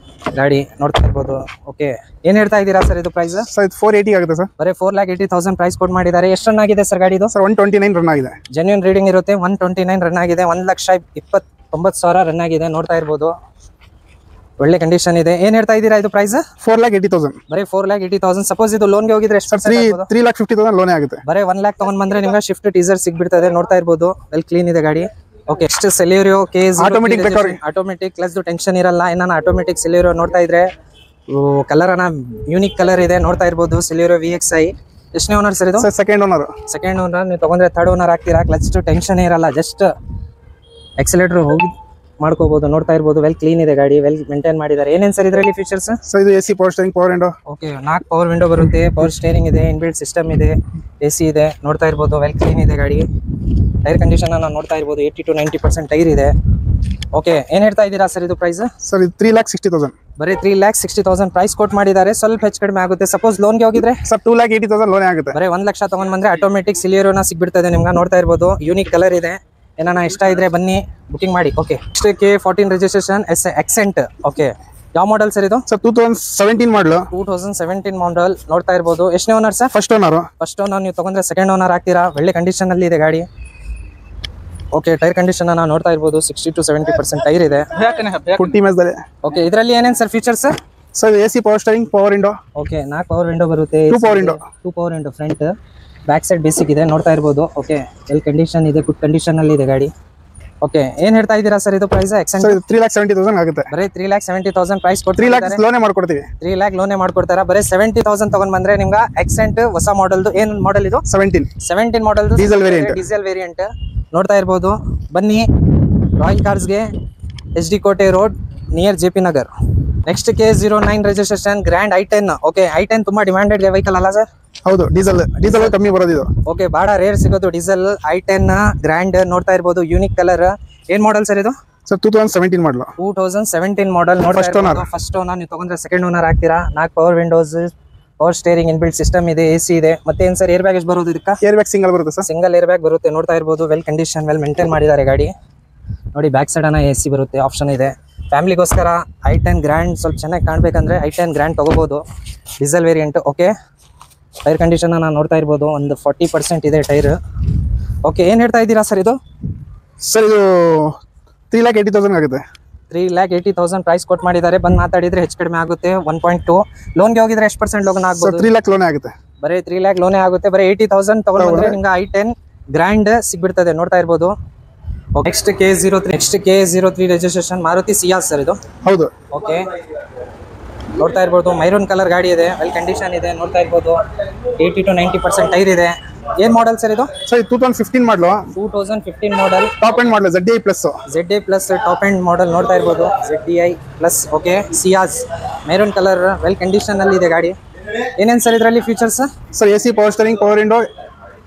ಗಾಡಿ, ನೋಡ್ತಾ ಇರ್ಬೋದು. ಓಕೆ, ಏನ್ ಹೇಳ್ತಾ ಇದ್ದೀರಾ ಸರ್ ಇದು ಪ್ರೈಸ್? ಸರ್ ಇದು 480 ಆಗುತ್ತೆ ಸರ್. ಬರೀ 4,80,000 ಪ್ರೈಸ್ ಕೊಟ್ಟು ಮಾಡಿದ್ದಾರೆ. ಎಷ್ಟು ರನ್ ಆಗಿದೆ ಸರ್ ಗಾಡಿ ಇದು? ಸರ್ 129 ರನ್ ಆಗಿದೆ. ಜೆನ್ಯೂನ್ ರೀಡಿಂಗ್ ಇರುತ್ತೆ. 129 ರನ್ ಆಗಿದೆ. 1,29,000 ರನ್ ಆಗಿದೆ. ನೋಡ್ತಾ ಇರ್ಬೋದು. ಒಳ್ಳೆ ಕಂಡೀಷನ್ ಇದೆ. ಏನ್ ಹೇಳ್ತಾ ಇದ್ದೀರಾ ಇದು ಪ್ರೈಸ್? 4,80,000. ಬರೀ 4,80,000. ಸಪೋಸ್ ಇದು ಲೋನ್ಗೆ ಹೋಗಿದ್ರೆ ಎಷ್ಟು? 3,50,000 ಲೋನ್ ಆಗುತ್ತೆ. ಬರೀ 1,00,000 ತಗೊಂಡ್ ಬಂದ್ರೆ ನಿಮ್ಗೆ ಶಿಫ್ಟ್ ಟೀಸರ್ ಸಿಗ್ಬಿಡ್ತದೆ. ನೋಡ್ತಾ ಇರ್ಬೋದು. ವೆಲ್ ಕ್ಲೀನ್ ಇದೆ ಗಾಡಿ. Okay, next Celerio automatic clutch tension ಇರಲ್ಲ. ಏನಾನ ಆಟೋಮೆಟಿಕ್ ಸೆಲೆರಿಯೋ ನೋಡ್ತಾ ಇದ್ರೆ ಕಲರ್ ಅನ್ನ ಯೂನಿಕ್ ಕಲರ್ ಇದೆ. ನೋಡ್ತಾ ಇರ್ಬೋದು. Celerio VXi. ಎಷ್ಟನೇ ಓನರ್ ಸರ್ ಇದು? Second owner. ನೀವು ತಗೊಂಡ್ರೆ ಥರ್ಡ್ ಓನರ್ ಆಗ್ತೀರಾ. ಕ್ಲಚ್ ಟೆನ್ಷನ್ ಇರಲ್ಲ, ಜಸ್ಟ್ ಎಕ್ಸಲೇಟರ್ ಹೋಗಿ ಮಾಡ್ಕೋಬಹುದು. ನೋಡ್ತಾ ಇರ್ಬೋದು. ವೆಲ್ ಕ್ಲೀನ್ ಇದೆ ಗಾಡಿ, ವೆಲ್ ಮೇಂಟೈನ್ ಮಾಡಿದ್ದಾರೆ. ಏನೇನ್ ಸರ್ ಇದರಲ್ಲಿ ಫೀಚರ್ಸ್? ಸರ್ ಇದು AC power steering, power window. Okay, 4 power window ಬರುತ್ತೆ. ಪವರ್ ಸ್ಟೀರಿಂಗ್ ಇದೆ, ಇನ್ಬಿಲ್ಟ್ ಸಿಸ್ಟಮ್ ಇದೆ, AC ಇದೆ. ನೋಡ್ತಾ ಇರ್ಬೋದು. ವೆಲ್ ಕ್ಲೀನ್ ಇದೆ ಗಾಡಿ. ಟೈರ್ ಕಂಡೀಷನ್ ಅನ್ನ ನೋಡ್ತಾ ಇರ್ಬೋದು. 80 to 90% ಟೈರ್ ಇದೆ. ಓಕೆ, ಏನ್ ಹೇಳ್ತಾ ಇದ್ದೀರಾ ಸರ್ ಇದು ಪ್ರೈಸ್? ಸರ್ ಇದು 3,60,000. ಬರೀ 3,60,000 ಪ್ರೈಸ್ ಕೊಟ್ಟು ಮಾಡಿದ್ದಾರೆ. ಸ್ವಲ್ಪ ಹೆಚ್ಚು ಕಡಿಮೆ ಆಗುತ್ತೆ. ಸಪೋಸ್ ಲೋನ್ಗೆ ಹೋಗಿದ್ರೆ ಸರ್ 2,80,000 ಲೋನ್ ಆಗುತ್ತೆ. ಬರೀ 1,00,000 ತಗೊಂಡ್ ಬಂದ್ರೆ ಆಟೋಮೆಟಿಕ್ ಸಿಲಿಯರೋನ ಸಿಗ್ಬಿಡ್ತದೆ ನಿಮ್ಗೆ. ನೋಡ್ತಾ ಇರ್ಬೋದು. ಯೂನಿಕ್ ಕಲರ್ ಇದೆ. ಏನಾನ ಇಷ್ಟ ಇದ್ರೆ ಬನ್ನಿ ಬುಕಿಂಗ್ ಮಾಡಿ. Okay, next K14 registration Accent. Okay, ಯಾವ ಮಾಡೆಲ್ ಸರ್ ಇದು? ಸರ್ 2017 ಮಾಡಲ್. 2017 ಮಾಡೆಲ್ ನೋಡ್ತಾ ಇರ್ಬೋದು. ಎಷ್ಟನೇ ಓನರ್ ಸರ್? First owner. ನೀವು ತಗೊಂಡ್ರೆ ಸೆಕೆಂಡ್ ಓನರ್ ಆಗ್ತೀರಾ. ಒಳ್ಳೆ ಕಂಡೀಷನ್ ಅಲ್ಲಿ ಇದೆ ಗಾಡಿ. ಓಕೆ ಟೈರ್ ಕಂಡೀಷನ್ ನಾವು ನೋಡ್ತಾ ಇರ್ಬೋದು 60 to 70% ಟೈರ್ ಇದೆ. ಪುಟ್ಟಿ ಮೆಸ್ದಲ್ಲಿ. ಓಕೆ ಇದರಲ್ಲಿ ಏನೇನು sir features? Sir AC power steering, power window. Okay 4 power window ಬರುತ್ತೆ. 2 power window. 2 power window front, back side basic ಇದೆ ನೋಡ್ತಾ ಇರ್ಬೋದು. ಓಕೆ ಎಲ್ ಕಂಡೀಷನ್ ಇದೆ, ಗುಡ್ ಕಂಡೀಷನ್ ಅಲ್ಲಿ ಇದೆ ಗಾಡಿ. ಓಕೆ ಏನ್ ಹೇಳ್ತಾ ಇದ್ದೀರಾ ಸರ್ ಇದು ಪ್ರೈಸ್? ಎಕ್ಸೆಂಟ್ 3,70,000 ಆಗುತ್ತೆ. ಬರೀ 3,70,000 ಪ್ರೈಸ್ ಕೊಟ್ಟು 3 lakhs ಲೋನೇ ಮಾಡ್ಕೊಡ್ತೀವಿ. 3 lakh ಲೋನೇ ಮಾಡ್ಕೊಡ್ತಾರ. ಬರೀ 70,000 ತಗೊಂಡ್ ಬಂದ್ರೆ ನಿಮ್ಗೆ ಎಕ್ಸೆಂಟ್ ಹೊಸ ಮಾಡೆಲ್ದು. ಏನ್ ಮಾಡೆಲ್ ಇದು? 17 ಮಾಡೆಲ್ದು ಡೀಸೆಲ್ ವೇರಿಯಂಟ್. ಡೀಸೆಲ್ ವೇರಿಯಂಟ್ ನೋಡ್ತಾ ಇರ್ಬೋದು. ಬನ್ನಿ Royal ಕಾರ್ಸ್ಗೆ, HD Kote road near JP Nagar. Next K09 registration grand i10. Okay i10 ತುಂಬಾ ಡಿಮ್ಯಾಂಡೆಡ್ ವೆಹಿಕಲ್ ಅಲ್ಲ ಸರ್? ಹೌದು, ಡೀಸೆಲ್ ಕಮ್ಮಿ ಬರೋದು ಇದು. ಓಕೆ ಬಹಳ ರೇರ್ ಸಿಗೋದು ಡೀಸೆಲ್ i10 ಗ್ರ್ಯಾಂಡ್ ನೋಡ್ತಾ ಇರ್ಬೋದು. Unique colour. ಏನ್ ಮಾಡೆಲ್ ಸರ್ ಇದು? ಸರ್ 2017 ಮಾಡಲು. 2017 ಮಾಡೆಲ್. ಫಸ್ಟ್ ಓನರ್ ನೀವು ತಗೊಂಡ್ರೆ ಸೆಕೆಂಡ್ ಓನರ್ ಆಗ್ತೀರಾ. 4 power Windows, power steering, inbuilt system ಇದೆ, AC ಇದೆ. ಮತ್ತೆ ಏನ್ ಸರ್ ಏರ್ ಬ್ಯಾಗ್ ಎಷ್ಟು ಬರೋದು ಇದಕ್ಕೆ? ಏರ್ ಬ್ಯಾಗ್ ಸಿಂಗಲ್ ಬರುತ್ತೆ ಸರ್. ಸಿಂಗಲ್ ಏರ್ ಬ್ಯಾಗ್ ಬರುತ್ತೆ ನೋಡ್ತಾ ಇರ್ಬೋದು. ವೆಲ್ ಕಂಡೀಷನ್, ವೆಲ್ ಮೇಂಟೈನ್ ಮಾಡಿದ್ದಾರೆ ಗಾಡಿ ನೋಡಿ. ಬ್ಯಾಕ್ ಸೈಡ್ ಅನ್ನ AC ಬರುತ್ತೆ, ಆಪ್ಷನ್ ಇದೆ. ಫ್ಯಾಮಿಲಿಗೋಸ್ಕರ i10 ಗ್ರ್ಯಾಂಡ್ ಸ್ವಲ್ಪ ಚೆನ್ನಾಗಿ ಕಾಣ್ಬೇಕಂದ್ರೆ i10 ಗ್ರ್ಯಾಂಡ್ ತಗೋಬಹುದು, diesel variant. Okay tyre condition ನಾನು ನೋಡ್ತಾ ಇರ್ಬೋದು. ಒಂದು 40% ಇದೆ ಟೈರ್. ಓಕೆ ಏನ್ ಹೇಳ್ತಾ ಇದ್ದೀರಾ ಸರ್ ಇದು? ಸರ್ ಇದು 3,80,000 ಆಗುತ್ತೆ. 3,80,000 ಪ್ರೈಸ್ ಕೊಟ್ಟು ಮಾಡಿದ್ದಾರೆ. ಬಂದು ಮಾತಾಡಿದ್ರೆ ಹೆಚ್ಚು ಕಡಿಮೆ ಆಗುತ್ತೆ. 1.2 ಲೋನ್ಗೆ ಹೋಗಿದ್ರೆ ಎಷ್ಟು % ಲೋನ್ ಆಗ್ಬೋದು? 3 lakh ಲೋನೇ ಆಗುತ್ತೆ. ಬರೀ 3 lakh ಲೋನೇ ಆಗುತ್ತೆ. ಬರೀ 80,000 ತಗೊಂಡ್ರೆ ನಿಮ್ಗೆ i10 ಗ್ರ್ಯಾಂಡ್ ಸಿಗ್ಬಿಡ್ತದೆ ನೋಡ್ತಾ ಇರ್ಬೋದು. Next K03 registration Maruti Ciaz sir ಇದು. ಹೌದು. ಓಕೆ ನೋಡ್ತಾ ಇರ್ಬೋದು. ಮೈರೂನ್ ಕಲರ್ ಗಾಡಿ ಇದೆ, ವೆಲ್ ಕಂಡೀಷನ್ ಇದೆ ನೋಡ್ತಾ ಇರ್ಬೋದು. 80 to 90% ಟೈರ್ ಇದೆ. ಏನ್ ಮಾಡೆಲ್ ಸರ್ ಇದು? Sir 2015 model. 2015 model. Top end model ZDI plus. ZDI plus top end model ನೋಡ್ತಾ ಇರ್ಬೋದು. ZDI plus. Okay Ciaz maroon colour, well condition ಅಲ್ಲಿ ಇದೆ ಗಾಡಿ. ಏನೇನ್ ಸರ್ ಇದರಲ್ಲಿ features? Sir AC power steering, power window,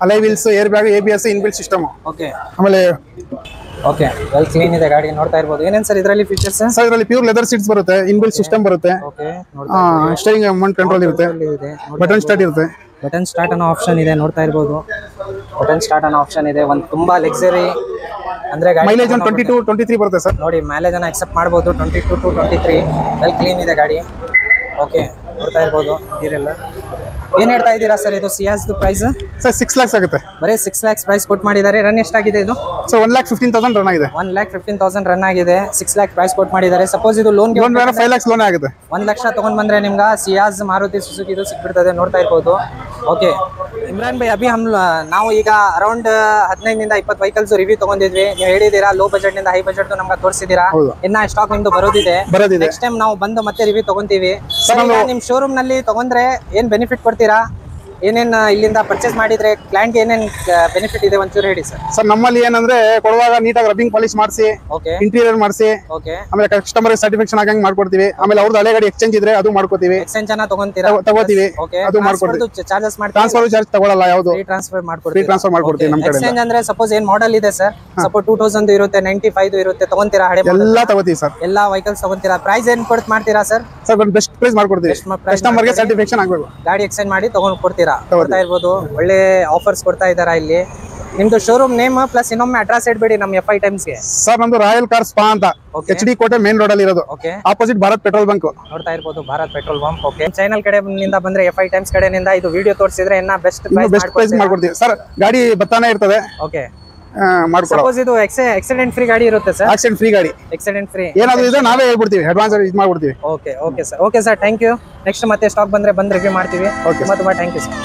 alloy wheels, air bag, ABS, inbuilt system. Okay ಆಮೇಲೆ okay well clean ಇದೆ ಗಾಡಿ ನೋಡ್ತಾ ಇರ್ಬೋದು. ಏನೇನ್ ಸರ್ ಇದರಲ್ಲಿ ಫೀಚರ್ಸ್? ಸರ್ ಇದರಲ್ಲಿ ಪ್ಯೂರ್ ಲೆದರ್ ಸೀಟ್ಸ್ ಬರುತ್ತೆ, ಇನ್ಬಿಲ್ಟ್ ಸಿಸ್ಟಮ್ ಬರುತ್ತೆ. ಓಕೆ ಸ್ಟೀರಿಂಗ್ ಮೌಂಟ್ ಕಂಟ್ರೋಲ್ ಇರುತ್ತೆ, ಬಟನ್ ಸ್ಟಾರ್ಟ್ ಇರುತ್ತೆ. ಬಟನ್ ಸ್ಟಾರ್ಟ್ ಅನ್ನೋ ಆಪ್ಷನ್ ಇದೆ ನೋಡ್ತಾ ಇರ್ಬೋದು. ಬಟನ್ ಸ್ಟಾರ್ಟ್ ಅನ್ನೋ ಆಪ್ಷನ್ ಇದೆ. ಒಂದು ತುಂಬಾ ಲಕ್ಸರಿ ಅಂದ್ರೆ ಗಾಡಿ. ಮೈಲೇಜ್ 22 to 23 ಬರುತ್ತೆ ಸರ್. ನೋಡಿ ಮೈಲೇಜ್ ಅನ್ನ ಅಕ್ಸೆಪ್ಟ್ ಮಾಡಬಹುದು. 22 to 23 ವೆಲ್ ಕ್ಲೀನ್ ಇದೆ ಗಾಡಿ. ಓಕೆ ನೋಡ್ತಾ ಇರ್ಬೋದು. ಇದೆಲ್ಲ ಏನ್ ಹೇಳ್ತಾ ಇದ್ದೀರಾ ಸರ್ ಇದು ಸಿಯಾಸ್ ಪ್ರೈಸ್? ಸರ್ 6 lakhs ಆಗುತ್ತೆ. ಬರೀ 6 lakhs ಪ್ರೈಸ್ ಕೊಟ್ಟು ಮಾಡಿದ್ದಾರೆ. ರನ್ ಎಷ್ಟಾಗಿದೆ ಇದು? ಸರ್ 1,15,000 ರನ್ ಆಗಿದೆ. 1,15,000 ರನ್ ಆಗಿದೆ. 6 lakh ಪ್ರೈಸ್ ಕೊಟ್ಟು ಮಾಡಿದ್ದಾರೆ. ಸಪೋಸ್ ಇದು ಲೋನ್ 5 lakhs ಲೋನ್ ಆಗುತ್ತೆ. 1 ಲಕ್ಷ ತಗೊಂಡ್ ಬಂದ್ರೆ ನಿಮ್ಗೆ ಸಿಯಾಸ್ ಮಾರುತಿ ಸುಜುಕಿ ಇದು ಸಿಕ್ಬಿಡ್ತದೆ ನೋಡ್ತಾ ಇರ್ಬೋದು. ಓಕೆ ಇಮ್ರಾನ್ ಭಾಯ್, ನಾವು ಈಗ ಅರೌಂಡ್ 15 ನಿಂದ 20 ವೆಹಿಕಲ್ಸ್ ರಿವ್ಯೂ ತಗೊಂಡಿದ್ವಿ. ನೀವು ಹೇಳಿದೀರಾ ಲೋ ಬಜೆಟ್ ನಿಂದ ಹೈ ಬಜೆಟ್ ನಮ್ಗೆ ತೋರಿಸಿದೀರಾ. ಇನ್ನ ಸ್ಟಾಕ್ ನಿಮ್ದು ಬರೋದಿದೆ. ನೆಕ್ಸ್ಟ್ ಟೈಮ್ ನಾವು ಬಂದು ಮತ್ತೆ ರಿವ್ಯೂ ತಗೊಂತೀವಿ. ನಿಮ್ ಶೋರೂಮ್ ನಲ್ಲಿ ತಗೊಂಡ್ರೆ ಏನ್ ಬೆನಿಫಿಟ್ ಕೊಡ್ತೀರಾ? ಏನೇನ್ ಇಲ್ಲಿಂದ ಪರ್ಚೇಸ್ ಮಾಡಿದ್ರೆ ಕ್ಲೈಂಟ್ಗೆ ಏನೇನ್ ಬೆನಿಫಿಟ್ ಇದೆ ಒಂಚೂರು ಹೇಳಿ ಸರ್. ಸರ್ ನಮ್ಮಲ್ಲಿ ಏನಂದ್ರೆ ಕೊಡುವಾಗ ನೀಟಾಗಿ ರಬ್ಬಿಂಗ್ ಪಾಲಿಶ್ ಮಾಡಿಸಿ, ಇಂಟೀರಿಯರ್ ಮಾಡಿಸಿ, ಆಮೇಲೆ ಕಸ್ಟಮರ್ ಸ್ಯಾಟಿಸ್ಫ್ಯಾಕ್ಷನ್ ಆಗಂಗ್ ಮಾಡ್ಕೊಡ್ತೀವಿ. ಆಮೇಲೆ ಅವ್ರದ್ದು ಹಳೆ ಗಾಡಿ ಎಕ್ಸ್ಚೇಂಜ್ ಇದ್ರೆ ಅದು ಮಾಡ್ಕೋತೀವಿ. ಎಕ್ಸ್ಚೇಂಜ್ ಅನ್ನ ತಗೋತೀವಿ, ಅದು ಮಾಡ್ಕೊಡ್ತೀವಿ. ಚಾರ್ಜಸ್ ಮಾಡಿ ಟ್ರಾನ್ಸ್ಫರ್ ಚಾರ್ಜ್ ತಗೊಳ್ಳಲ್ಲ, ಯಾವುದು ಟ್ರಾನ್ಸ್ಫರ್ ಟ್ರಾನ್ಸ್ಫರ್ ಮಾಡ್ಕೊಡ್ತೀವಿ ನಮ್ಮ ಕಡೆ. ಎಕ್ಸ್ಚೇಂಜ್ ಅಂದ್ರೆ ಸಪೋಸ್ ಏನ್ ಮಾಡೆಲ್ ಇದೆ ಸರ್, ಸಪೋಸ್ 2000 ಇರುತ್ತೆ, 95 ಇರುತ್ತೆ, ತಗೊಂತೀರಾ? ಹಳೆ ಎಲ್ಲ ತಗೋತೀವಿ ಸರ್. ಎಲ್ಲಾ ವೆಹಿಕಲ್ಸ್ ತಗೊಂತೀರಾ? ಪ್ರೈಸ್ ಏನ್ ಕೊಟ್ಟು ಮಾಡ್ತೀರಾ ಸರ್? ಸರ್ ಬೆಸ್ಟ್ ಪ್ರೈಸ್ ಮಾಡ್ಕೊಡ್ತೀವಿ. ಕಸ್ಟಮರ್ ಗೆ ಸ್ಯಾಟಿಸ್ಫ್ಯಾಕ್ಷನ್ ಆಗಬೇಕು. ಗಾಡಿ ಎಕ್ಸ್ಚೇಂಜ್ ಮಾಡಿ ತಗೊಂಡ್ ಕೊಡ್ತೀರಾ? ಕೊಡ್ತಾ ಇರ್ಬೋದು. ಒಳ್ಳೆ ಆಫರ್ಸ್ ಕೊಡ್ತಾ ಇದಾರಾ ಇಲ್ಲಿ. ನಿಮ್ದು ಶೋರೂಮ್ ನೇಮ್ ಪ್ಲಸ್ ಇನ್ನೊಮ್ಮೆ ಅಡ್ರೆಸ್ ಇಡ್ಬೇಡಿ ನಮ್ಮ FI ಟೈಮ್ಸ್ ಗೆ. ಸರ್ ನಮ್ದು ರಾಯಲ್ ಕಾರ್ಸ್ ಸ್ಪಾ ಅಂತ HD ಕೋಟೆ ಮೇನ್ ರೋಡ್ ಅಲ್ಲಿ ಇರೋದು, ಆಪೋಸಿಟ್ ಭಾರತ್ ಪೆಟ್ರೋಲ್ ಬಂಕ್ ನೋಡ್ತಾ ಇರ್ಬೋದು. Bharat petrol bunk. Okay channel ಕಡೆಯಿಂದ ಬಂದ್ರೆ FI ಟೈಮ್ಸ್ ಕಡೆಯಿಂದ ಇದು ವಿಡಿಯೋ ತೋರಿಸಿದ್ರೆ ಇನ್ನ ಬೆಸ್ಟ್ ಪ್ರೈಸ್ ಮಾಡ್ಕೊಡ್ತೀವಿ ಸರ್. ಗಾಡಿ ಬರ್ತಾನೆ ಇರ್ತದೆ. ಓಕೆ ಸಪೋಸ್ ಇದು ಆಕ್ಸಿಡೆಂಟ್ ಫ್ರೀ ಗಾಡಿ ಇರುತ್ತೆ ಸರ್. ಆಕ್ಸಿಡೆಂಟ್ ಫ್ರೀ ಗಾಡಿ, ಆಕ್ಸಿಡೆಂಟ್ ಫ್ರೀ ಏನಾದ್ರು ಇದೆ ನಾವೇ ಹೇಳ್ಬಿಡ್ತೀವಿ, ಅಡ್ವಾನ್ಸ್ ಇದು ಮಾಡ್ಬಿಡ್ತೀವಿ. Okay sir. Okay sir, thank you. Next ಮತ್ತೆ ಸ್ಟಾಕ್ ಬಂದ್ರೆ ಬಂದು ರಿವ್ಯೂ ಮಾಡ್ತೀವಿ. ತುಂಬಾ ಥ್ಯಾಂಕ್ ಯು ಸರ್.